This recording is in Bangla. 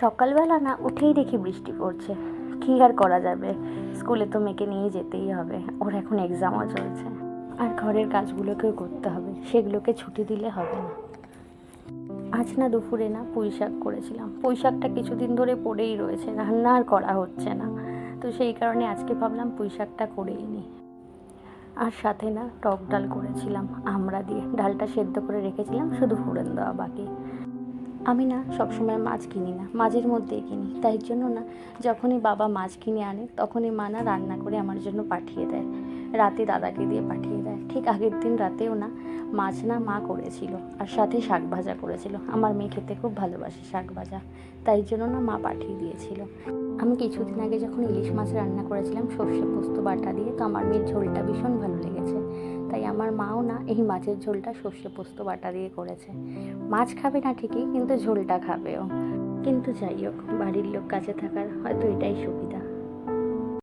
সকালবেলা না উঠেই দেখি বৃষ্টি পড়ছে। কী আর করা যাবে, স্কুলে তো মেয়েকে নিয়ে যেতেই হবে, ওর এখন এক্সামও চলছে, আর ঘরের কাজগুলোকেও করতে হবে, সেগুলোকে ছুটি দিলে হবে না। আজ না দুপুরে না পুঁই শাক করেছিলাম, পুঁই শাকটা কিছুদিন ধরে পড়েই রয়েছে, রান্না আর করা হচ্ছে না, তো সেই কারণে আজকে ভাবলাম পুঁই শাকটা করেই নিই। আর সাথে না টক ডাল করেছিলাম আমড়া দিয়ে, ডালটা সেদ্ধ করে রেখেছিলাম, শুধু ফোড়ন দেওয়া বাকি। আমি না সবসময় মাছ কিনি না, মাঝের মধ্যেই কিনি, তাই জন্য না যখনই বাবা মাছ কিনে আনে তখনই মা না রান্না করে আমার জন্য পাঠিয়ে দেয়, রাতে দাদাকে দিয়ে পাঠিয়ে দেয়। ঠিক আগের দিন রাতেও না মাছ না মা করেছিল, আর সাথে শাক ভাজা করেছিল। আমার মেয়ে খেতে খুব ভালোবাসে শাক ভাজা, তাই জন্য না মা পাঠিয়ে দিয়েছিল। আমি কিছুদিন আগে যখন ইলিশ মাছ রান্না করেছিলাম সর্ষে পোস্ত বাটা দিয়ে, তো আমার মেয়ের ঝোলটা ভীষণ ভালো লেগেছে, তাই আমার মাও না এই মাছের ঝোলটা সর্ষে পোস্ত বাটা দিয়ে করেছে। মাছ খাবে না ঠিকই, কিন্তু ঝোলটা খাবেও। কিন্তু যাই হোক, বাড়ির লোক কাছে থাকার হয়তো এটাই সুবিধা।